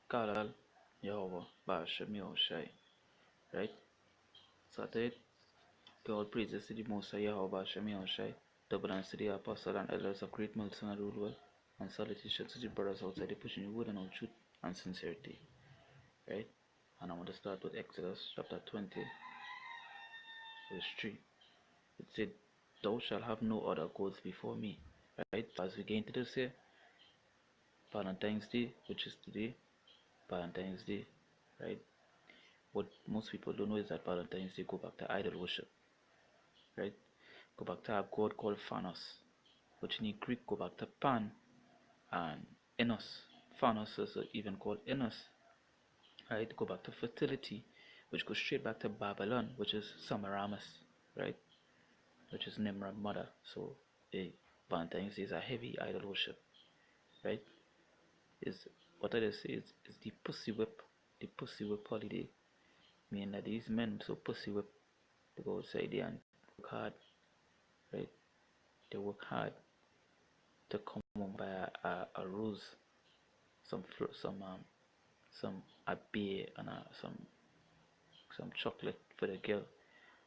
Kalal Yahweh Bashem Yahushai. Right? So at it, all praises to the Most High Yahweh Bashem Yahushai. Double thanks to the apostle and elders of Great Milton and Rulewell. And salutations to the brothers outside the pushing the word and all truth and sincerity. Right? And I want to start with Exodus chapter 20, verse 3. It said, Thou shalt have no other gods before me. Right? As we get into this here, Valentine's Day, which is today, Valentine's Day, right? What most people don't know is that Valentine's Day go back to idol worship, right? Go back to a god called Phanos, which in Greek go back to Pan and Enos. Phanos is even called Enos, right? Go back to fertility, which goes straight back to Babylon, which is Semiramis, right? Which is Nimrod's mother. So, Valentine's Day is a heavy idol worship, right? Is what I just say is the pussy whip holiday. Meaning that these men so pussy whip to go outside there and work hard, right? They work hard to come home by a rose, some fruit, some a beer and some chocolate for the girl,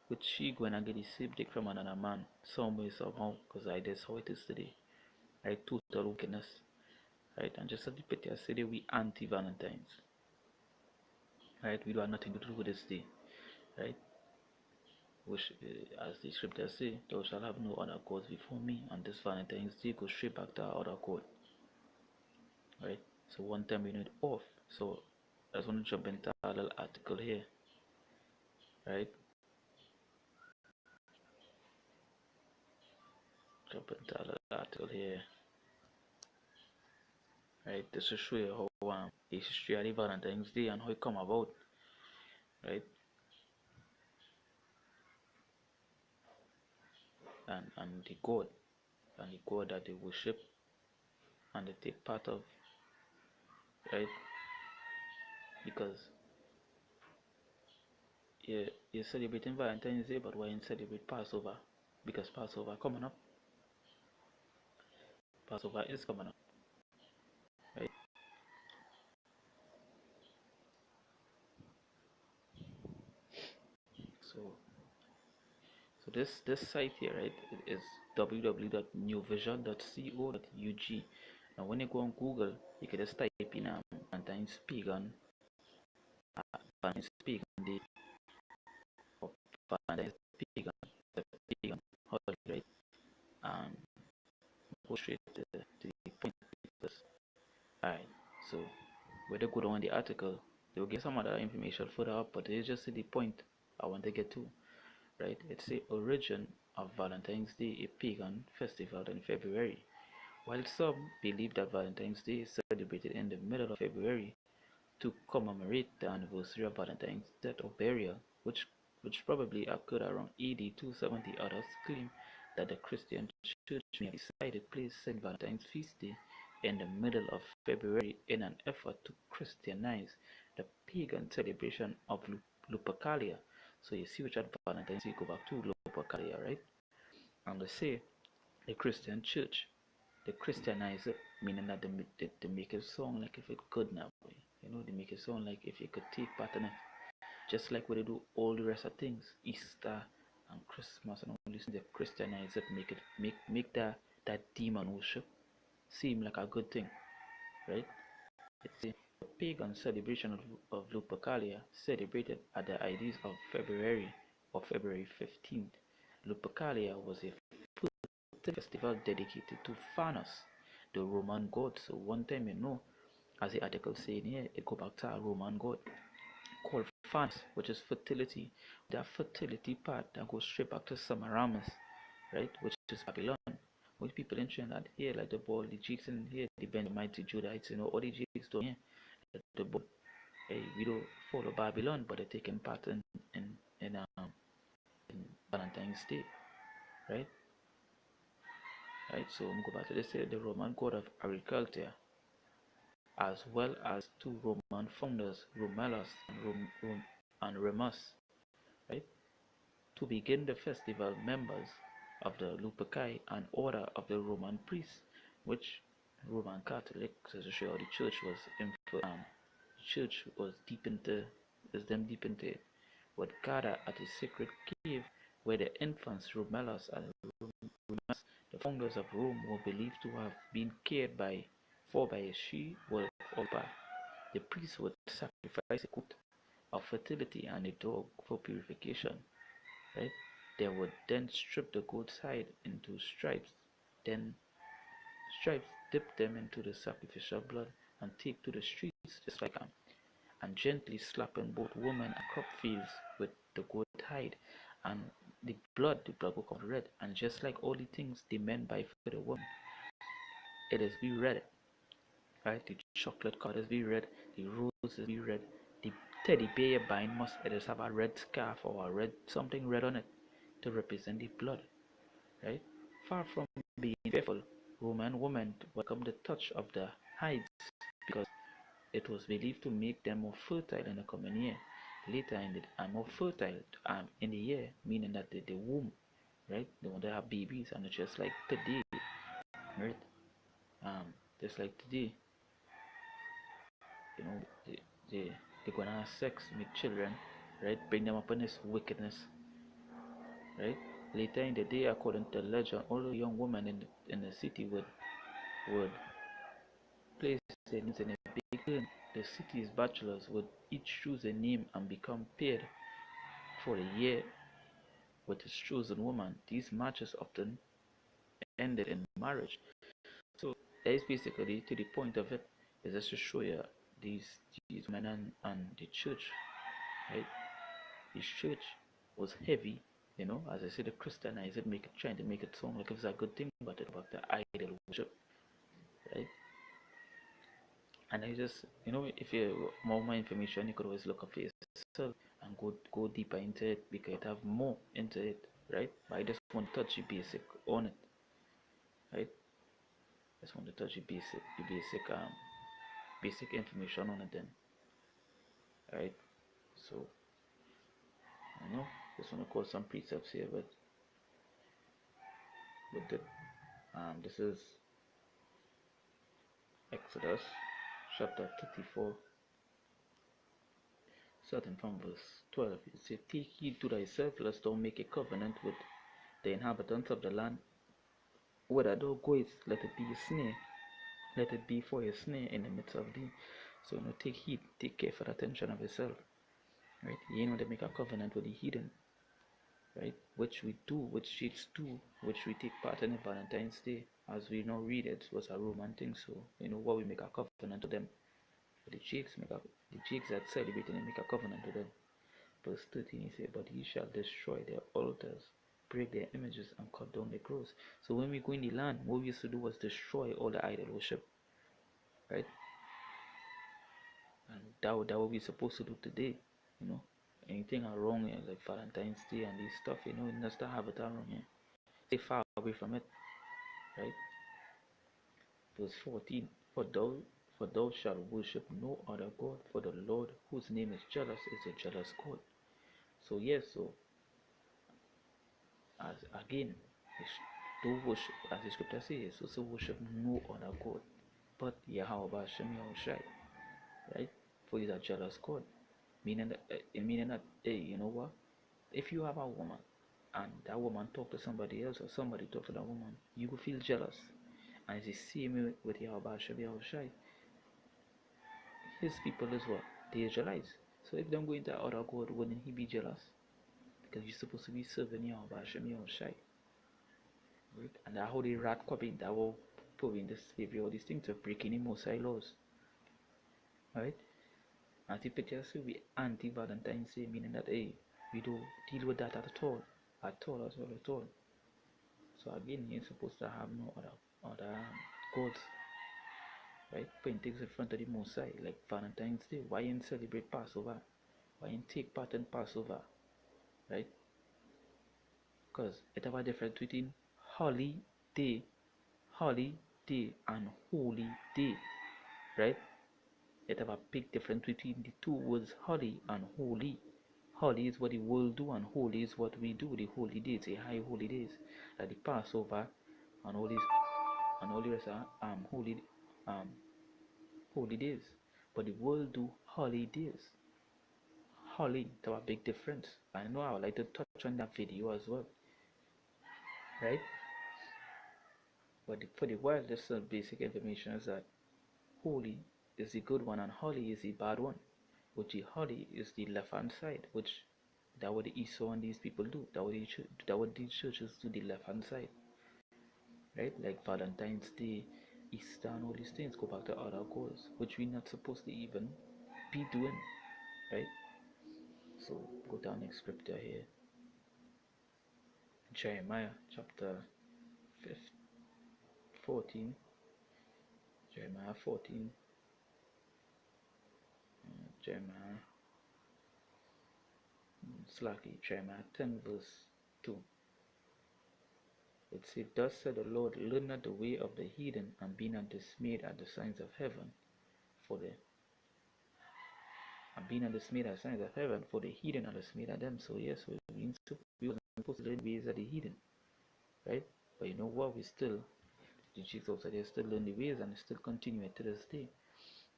which she gonna get the same dick from another man some way somehow, cause I that's how it is today, right? Total wickedness, right? And just at the pity I say that we anti-Valentines, right? We don't have nothing to do with this day, right? Which, as the scriptures say, thou shalt have no other gods before me. And this Valentine's Day goes straight back to our other god, right? So one time we need off. So I just want to jump into a little article here, right? Jump into a little article here, right? This will show you how the history of the Valentine's Day and how it come about, right? And the god that they worship and they take part of, right? Because you're celebrating Valentine's Day, but why you celebrate Passover? Because Passover coming up. Passover is coming up, right? So, this site here, right, it is www.newvision.co.ug. Now, when you go on Google, you can just type in Valentine's pagan, Valentine's pagan day, or Valentine's pagan, the pagan holiday, right? And go straight to the point. Alright, so where they go down in the article, they'll get some other information further up, but it's just the point I want to get to, right? It's the origin of Valentine's Day, a pagan festival in February. While some believe that Valentine's Day is celebrated in the middle of February to commemorate the anniversary of Valentine's death or burial, which probably occurred around AD 270, others claim that the Christian Church may have decided to place St. Valentine's feast day in the middle of February in an effort to Christianize the pagan celebration of Lupercalia. So you see which at Valentine's Day go back to Lupercalia, right? And they say the Christian Church, they Christianize it, meaning that they make it sound like if it could now, they make it sound like if you could take part in it, just like what they do all the rest of things, Easter and Christmas and all these things. They Christianize it, make that demon worship seem like a good thing, right? It's a pagan celebration of Lupercalia, celebrated at the ideas of February or February 15th. Lupercalia was a festival dedicated to Phanos, the Roman god. So one time, as the article saying here, it go back to a Roman god called Phanos, which is fertility. That fertility part that goes straight back to Semiramis, right, which is Babylon. Most people in Trinidad here, like the ball, the Greeks in here, the Benjamites, the Judahites, all the Greeks down here, the ball. Hey, we don't follow Babylon, but they're taking part in, in, um, in Valentine's Day, right? Right, so I'm go back to this here, the Roman god of agriculture, as well as two Roman founders, Romulus and Remus, right? To begin the festival, members of the Luperci, an order of the Roman priests, which Roman Catholics, as the church was church was them deep into it, would gather at a sacred cave where the infants Romulus and Remus, the founders of Rome, were believed to have been cared for by a she-wolf or bear. The priests would sacrifice a goat of fertility and a dog for purification. Right? They would then strip the goat's hide into then stripes, dip them into the sacrificial blood, and take to the streets just like and gently slapping both women and crop fields with the goat hide, and the blood will come red, and just like all the things the men buy for the woman, it is be red, right? The chocolate card is be red, the rose is be red, the teddy bear you buying must it is have a red scarf or a red something red on it to represent the blood, right? Far from being fearful, Roman women welcomed the touch of the hides because it was believed to make them more fertile in the coming year. Later in the more fertile in the year, meaning that the womb, right? They want to have babies, and it's just like today, right? Um, just like today, you know, they they're gonna have sex, make children, right? Bring them up in this wickedness, right? Later in the day, according to legend, all the young women in the city would place their names in a big urn. The city's bachelors would each choose a name and become paired for a year with his chosen woman. These matches often ended in marriage. So that is basically to the point of it is just to show you these these men and the church, right? His church was heavy, as I said, the Christianized it, trying to make it sound like it's a good thing, but it's about the idol worship, right? And I just, if you want more information, you could always look up for yourself and go deeper into it because it have more into it, right? But I just want to touch the basic on it, right? Just want to touch the basic information on it then, right? So I know just want to call some precepts here, this is Exodus chapter 34, starting from verse 12. It says, "Take heed to thyself, lest thou make a covenant with the inhabitants of the land. Whether thou goest, let it be a snare, let it be for a snare in the midst of thee." So, take heed, take careful attention of yourself, right? You know, they make a covenant with the heathen, right? Which we do, which Jakes do, which we take part in Valentine's Day. As we now read it, was a Roman thing, so, what we make a covenant to them. But the Jakes that celebrate and make a covenant to them. Verse 13, he said, "But ye shall destroy their altars, break their images, and cut down their groves." So when we go in the land, what we used to do was destroy all the idol worship, right? And that what we're supposed to do today, you know. Anything are wrong here, like Valentine's Day and this stuff, you just don't have it around here. Stay far away from it, right? Verse 14, For thou shalt worship no other God, for the Lord, whose name is jealous, is a jealous God. So yes, so as again, do worship, as the scripture says, so worship no other God but Yahweh Hashem Yahushai, right? For he's a jealous God, meaning that, hey, you know what? If you have a woman and that woman talk to somebody else or somebody talk to that woman, you will feel jealous. And it's the same with Yahweh Hashem Yahushai. His people is what? They Israelites. So if them going to other God, wouldn't he be jealous? Because you're supposed to be serving Yahweh Hashem Yahushai. Right? And that how the rat copy that will proving this slavery, all these things are breaking the Mosai laws. Right? And the pictures will be anti-Valentine's Day, meaning that, hey, we don't deal with that at all. At all. So again, you're supposed to have no other gods, right? Putting things in front of the Mosai, like Valentine's Day. Why you celebrate Passover? Why you take part in Passover? Right? Because it have a difference between holiday, holiday and holy day, right? It have a big difference between the two words holy and holy. Holy is what the world do, and holy is what we do. The holy days, the high holy days, like the Passover and all the rest are holy days. but the world do holidays. Holly, there are big difference. I know I would like to touch on that video as well, right? But for the world, just some basic information is that holy is the good one and holly is the bad one. Which the holly is the left hand side, which that what the Esau and these people do. That what these churches do the left hand side, right? Like Valentine's Day, Easter, and all these things go back to other gods, which we're not supposed to even be doing, right? So go down next scripture here, Jeremiah chapter 14, Jeremiah 14, Jeremiah, Jeremiah 10 verse 2. It says, Thus said the Lord, learn not the way of the heathen, and be not dismayed at the signs of heaven, for the and be not dismayed at the signs of heaven, for the heathen are dismayed at them. So yes, we were supposed to learn ways of the heathen, right? But you know what? The Jesus said they still learn the ways and still continue it to this day.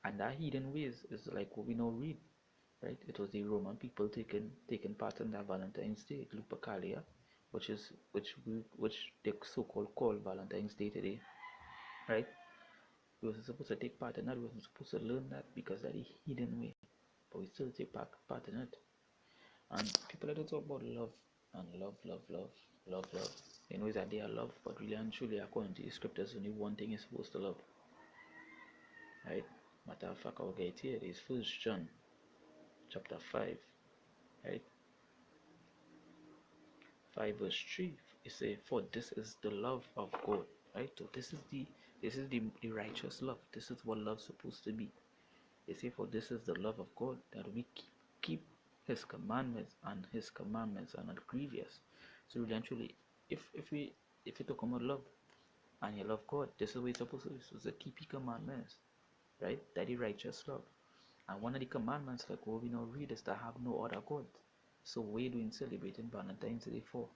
And that heathen ways is like what we now read, right? It was the Roman people taking part in that Valentine's Day, Lupercalia, which they so-called call Valentine's Day today, right? We wasn't supposed to take part in that. We wasn't supposed to learn that because that is hidden way, but we still take part in it. And people that talk about love and love. You know, it's that they are love, but really and truly, according to the scriptures, only one thing is supposed to love, right? Matter of fact, I'll get here. It's First John chapter 5, right? 5 verse 3. It says, For this is the love of God, right? So this is the righteous love. This is what love's supposed to be. It says, For this is the love of God, that we keep his commandments, and his commandments are not grievous. So really and truly, if you talk about love and you love God, this is what you're supposed to do. You're supposed to keep his commandments, right? That is righteous love. And one of the commandments, like what we now read, is to have no other gods. So what are you doing celebrating Valentine's Day for?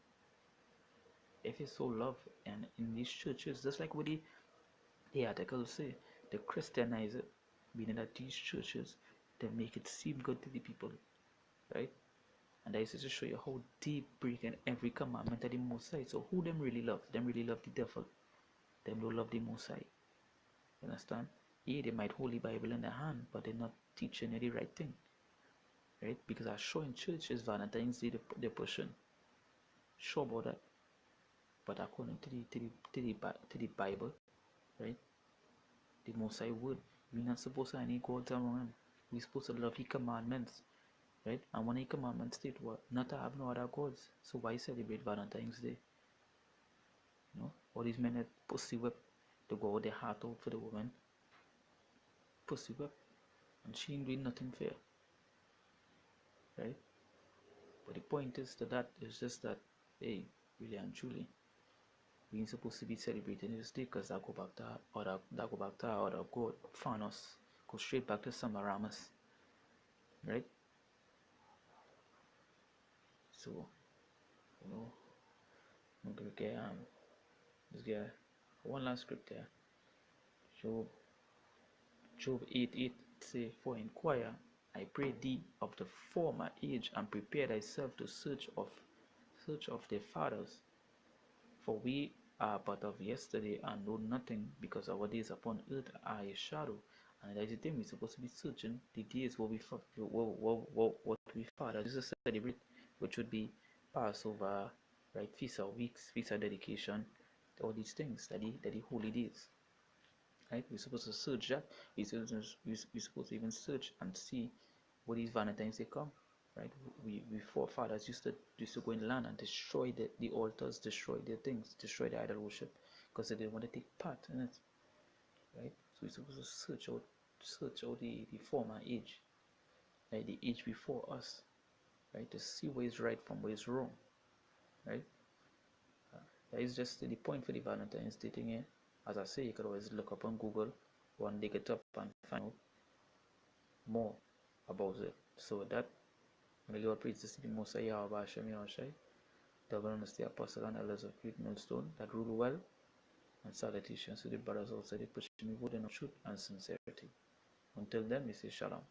If you so love, and in these churches, just like what the article say, they Christianize it, meaning that these churches, they make it seem good to the people, right? And that is to show you how deep breaking every commandment of the Most High. So who them really love? Them really love the devil. Them don't love the Most High. You understand? Yeah, they might hold the Bible in their hand, but they're not teaching you the right thing, right? Because I show in churches Valentine's Day they're pushing. Sure about that. But according to the Bible, right? The Most High word. We're not supposed to have any gods around him. We're supposed to love his commandments, right? And one of his commandments state what? Not to have no other gods. So why celebrate Valentine's Day? You know, all these men that pussy whip, they go out their heart out for the woman, pussy whip, and she ain't doing nothing fair, right? But the point is that is just that, hey, really and truly, we ain't supposed to be celebrating this day because that go back to our other god, Fanos, go straight back to Samaramas, right? So, you know, I'm gonna get this guy one last script there. Job Job 8:8 say, For inquire, I pray thee of the former age, and prepare thyself to search of their fathers. For we are but of yesterday, and know nothing, because our days upon earth are a shadow. And that is the thing, we're supposed to be searching the days what we father Jesus celebrate, which would be Passover, right? Feast of weeks, feast of dedication, all these things, that the holy days, right? We're supposed to search that. We're supposed to even search and see what these Valentines they come, right? We forefathers used to go in land and destroy the altars, destroy their things, destroy the idol worship, because they didn't want to take part in it, right? So we're supposed to search out the former age, right? The age before us, right? To see what is right from what is wrong, right? That is just the point for the Valentine's Day thing here. As I say, you could always look up on Google, one dig it up and find out more about it. So that may Lord praise to the Most High Yahweh Hashem Yahushai, double honest the apostle and elders of Great Millstone that rule well, and salutations to the brothers outside the pushing me word of truth and sincerity. Until then, we say shalom.